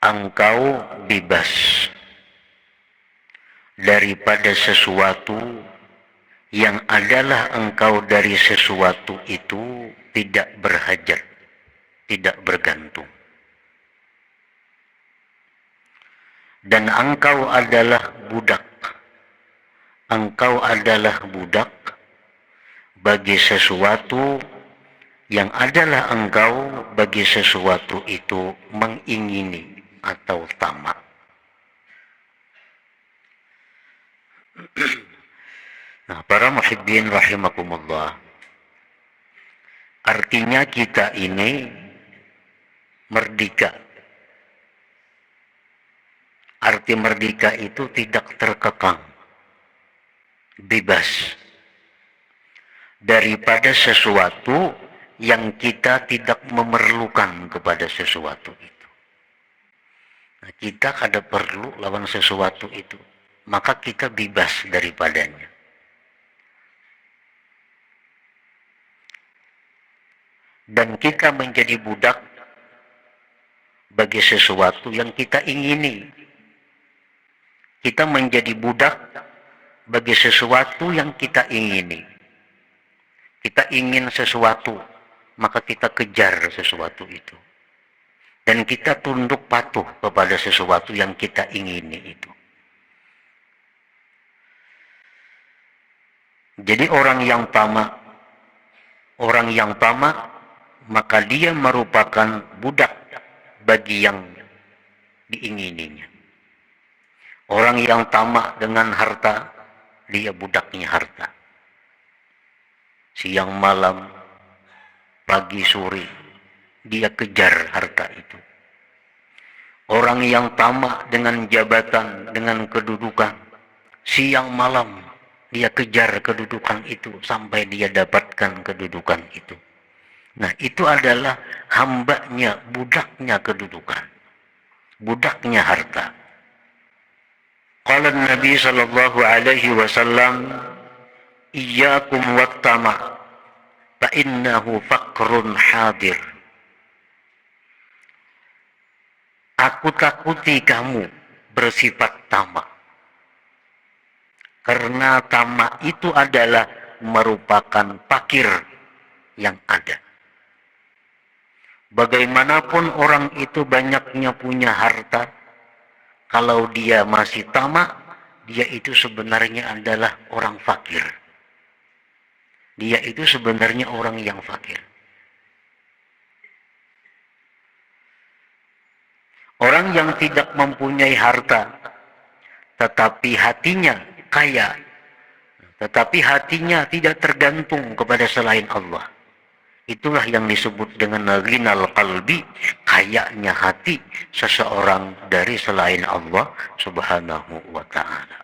engkau bebas daripada sesuatu yang adalah engkau dari sesuatu itu tidak berhajat, tidak bergantung. Dan engkau adalah budak. Engkau adalah budak bagi sesuatu yang adalah engkau bagi sesuatu itu mengingini atau tamak. Nah, para muhibbin rahimakumullah, artinya kita ini merdeka. Arti merdeka itu tidak terkekang, bebas daripada sesuatu yang kita tidak memerlukan kepada sesuatu itu. Nah, kita kada perlu lawan sesuatu itu, maka kita bebas daripadanya. Dan kita menjadi budak bagi sesuatu yang kita ingini. Kita menjadi budak bagi sesuatu yang kita ingini. Kita ingin sesuatu, maka kita kejar sesuatu itu. Dan kita tunduk patuh kepada sesuatu yang kita ingini itu. Jadi orang yang tamak, maka dia merupakan budak bagi yang diingininya. Orang yang tamak dengan harta, dia budaknya harta. Siang malam, pagi sore, dia kejar harta itu. Orang yang tamak dengan jabatan, dengan kedudukan, siang malam, dia kejar kedudukan itu sampai dia dapatkan kedudukan itu. Nah, itu adalah hambanya, budaknya kedudukan, budaknya harta. Qala Nabi sallallahu alaihi wasallam, iyyakum wattama' fa innahu faqrun hadir. Aku takuti kamu bersifat tamak. Karena tamak itu adalah merupakan fakir yang ada. Bagaimanapun orang itu banyaknya punya harta, kalau dia masih tamak, dia itu sebenarnya adalah orang fakir. Dia itu sebenarnya orang yang fakir. Orang yang tidak mempunyai harta, tetapi hatinya kaya, tetapi hatinya tidak tergantung kepada selain Allah. Itulah yang disebut dengan ghinal qalbi, kayanya hati seseorang dari selain Allah Subhanahu wa ta'ala.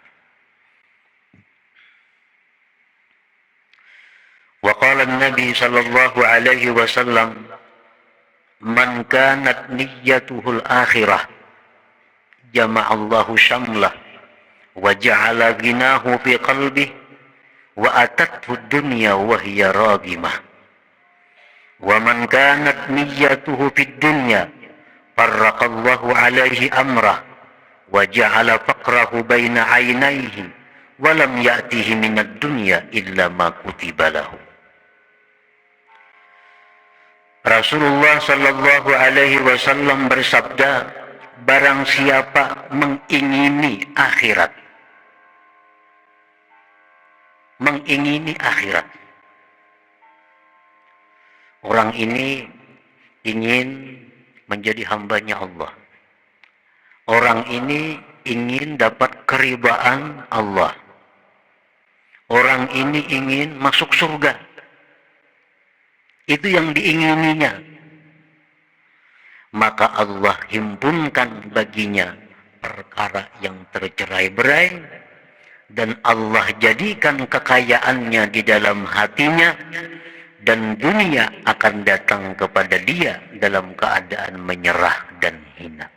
Wa qala an-nabi sallallahu alaihi wasallam, man kanat niyyatuhul akhirah jama'allahu syamlah wa ja'ala ghinahu fi qalbihi wa atathu ad-dunya wa hiya ragimah. Wa man kanat niyyatuhu fid dunya farraqallahu alaihi amrah wa ja'ala faqrahu baina 'ainaihi wa lam ya'tihi minad dunya illa ma kutiba lahu. Rasulullah sallallahu alaihi wasallam bersabda, barang siapa mengingini akhirat, orang ini ingin menjadi hambanya Allah. Orang ini ingin dapat keridhaan Allah. Orang ini ingin masuk surga. Itu yang diingininya. Maka Allah himpunkan baginya perkara yang tercerai-berai, dan Allah jadikan kekayaannya di dalam hatinya, dan dunia akan datang kepada dia dalam keadaan menyerah dan hina.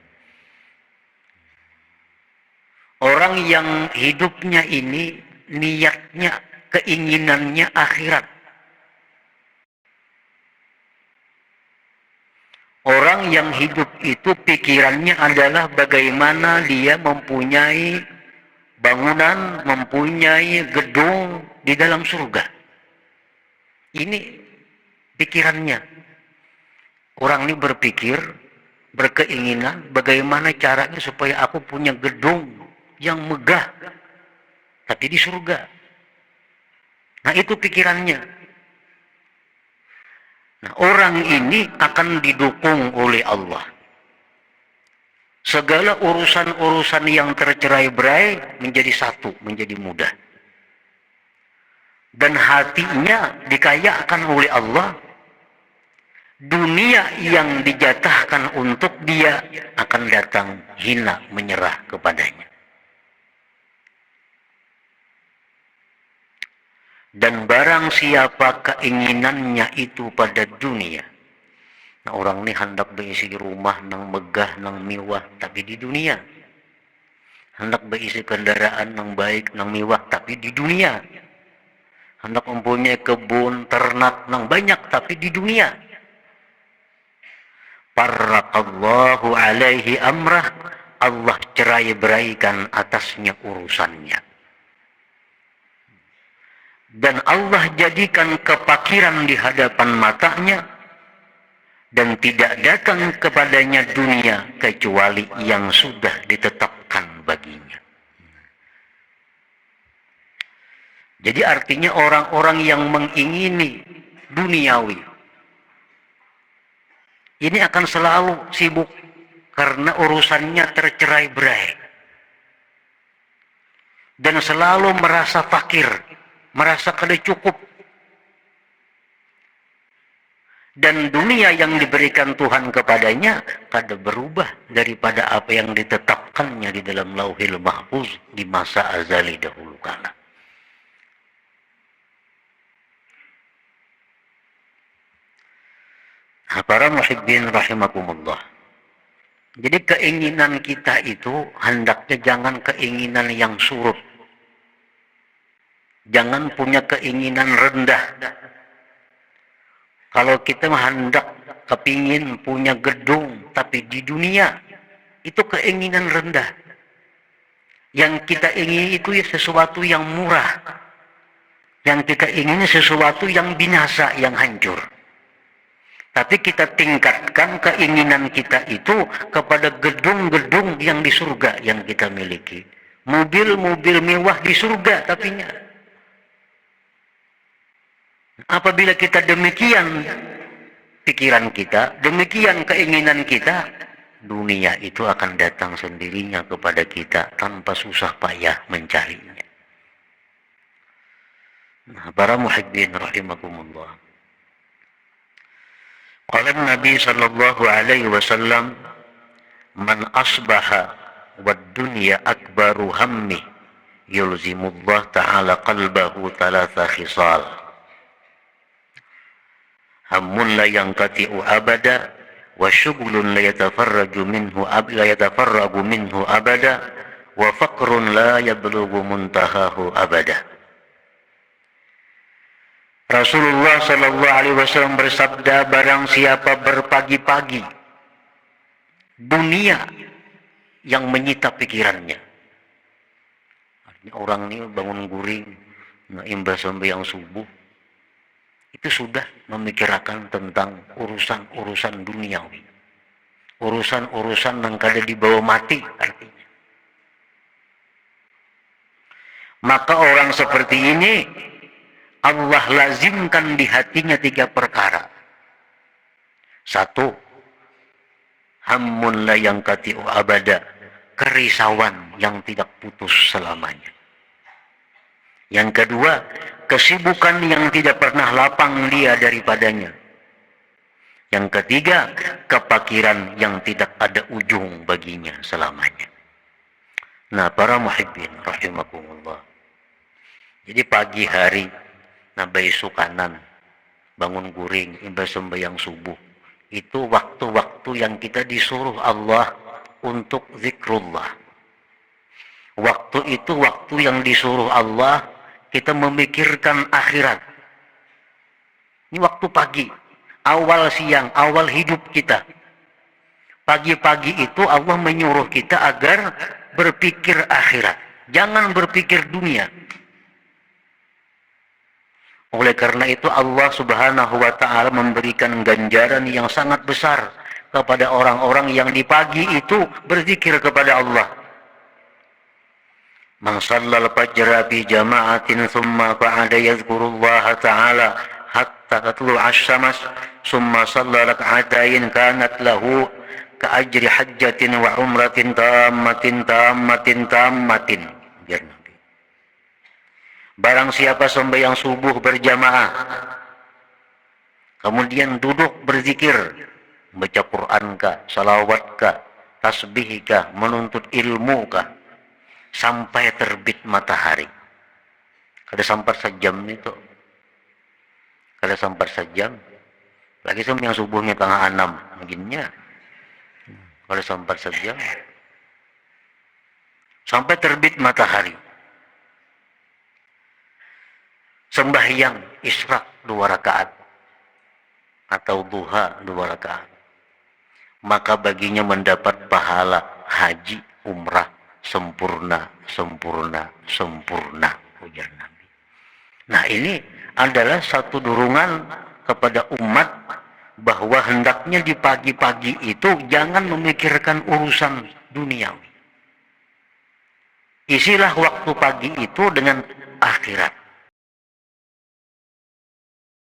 Orang yang hidupnya ini niatnya, keinginannya akhirat. Orang yang hidup itu pikirannya adalah bagaimana dia mempunyai bangunan, mempunyai gedung di dalam surga. Ini pikirannya. Orang ini berpikir, berkeinginan bagaimana caranya supaya aku punya gedung yang megah tapi di surga. Nah, itu pikirannya. Nah, orang ini akan didukung oleh Allah. Segala urusan-urusan yang tercerai-berai menjadi satu, menjadi mudah. Dan hatinya dikayakan oleh Allah. Dunia yang dijatahkan untuk dia akan datang hina menyerah kepadanya. Dan barang siapa keinginannya itu pada dunia. Nah, orang ini hendak berisi rumah nang megah nang mewah tapi di dunia. Hendak berisi kendaraan nang baik nang mewah tapi di dunia. Hendak mempunyai kebun ternak nang banyak tapi di dunia. Farraqallahu alaihi amrah, Allah cerai-beraikan atasnya urusannya. Dan Allah jadikan kepakiran di hadapan matanya dan tidak datang kepadanya dunia kecuali yang sudah ditetapkan baginya. Jadi artinya orang-orang yang mengingini duniawi ini akan selalu sibuk karena urusannya tercerai-berai. Dan selalu merasa fakir, merasa kada cukup. Dan dunia yang diberikan Tuhan kepadanya kada berubah daripada apa yang ditetapkannya di dalam Lauhil Mahfuz di masa azali dahulu kala. Para muhibbin rahimakumullah. Jadi keinginan kita itu hendaknya jangan keinginan yang surut. Jangan punya keinginan rendah. Kalau kita hendak kepingin punya gedung tapi di dunia, itu keinginan rendah. Yang kita ingin itu ya sesuatu yang murah. Yang kita ingin sesuatu yang binasa, yang hancur. Tapi kita tingkatkan keinginan kita itu kepada gedung-gedung yang di surga yang kita miliki. Mobil-mobil mewah di surga tapinya. Apabila kita demikian pikiran kita, demikian keinginan kita, dunia itu akan datang sendirinya kepada kita tanpa susah payah mencarinya. Nah, para muhibbin rahimakumullah. Qala Nabi sallallahu alaihi wasallam, "Man asbaha wad dunya akbaru hammi, yulzimullah ta'ala qalbahu thalatha khisal. Hammun la yanqati'u abada, wa syughlun la yatafarraju minhu abada, wa faqrun la yablughu muntahahu abada." Rasulullah Shallallahu Alaihi Wasallam bersabda, barang siapa berpagi-pagi dunia yang menyita pikirannya. Artinya orang ini bangun guring, imbas sembahyang subuh, itu sudah memikirkan tentang urusan-urusan duniawi, urusan-urusan yang kada dibawa mati artinya. Maka orang seperti ini Allah lazimkan di hatinya 3 perkara. 1, hammun la yanqati'u abada, kerisauan yang tidak putus selamanya. Yang kedua, kesibukan yang tidak pernah lapang dia daripadanya. Yang ketiga, kepakiran yang tidak ada ujung baginya selamanya. Nah, para muhibbin rahimakumullah. Jadi pagi hari nabai sukanan, bangun guring, imbas sembahyang subuh. Itu waktu-waktu yang kita disuruh Allah untuk zikrullah. Waktu itu waktu yang disuruh Allah kita memikirkan akhirat. Ini waktu pagi, awal siang, awal hidup kita. Pagi-pagi itu Allah menyuruh kita agar berpikir akhirat. Jangan berpikir dunia. Oleh karena itu Allah Subhanahu wa ta'ala memberikan ganjaran yang sangat besar kepada orang-orang yang di pagi itu berzikir kepada Allah. Man shallal fajra fi jama'atin thumma qa'ada yadhkurullaha ta'ala hatta tatlu'a asy-syams thumma shalla rak'atain kanat lahu ka'ajri hajjatin wa umratin tammatin. Biar nanti. Barang siapa sembahyang subuh berjamaah, kemudian duduk berzikir, baca Quran kah, salawat kah, tasbih kah, menuntut ilmu kah, sampai terbit matahari. Kada sampai sejam itu. Kada sampai sejam. Lagi sembahyang subuhnya tengah 6 begininya. Kada sampai sejam. Sampai terbit matahari. Sembahyang isyraq 2 rakaat atau duha 2 rakaat, maka baginya mendapat pahala haji umrah sempurna ujar Nabi. Nah, ini adalah satu dorongan kepada umat bahwa hendaknya di pagi-pagi itu jangan memikirkan urusan duniawi. Isilah waktu pagi itu dengan akhirat.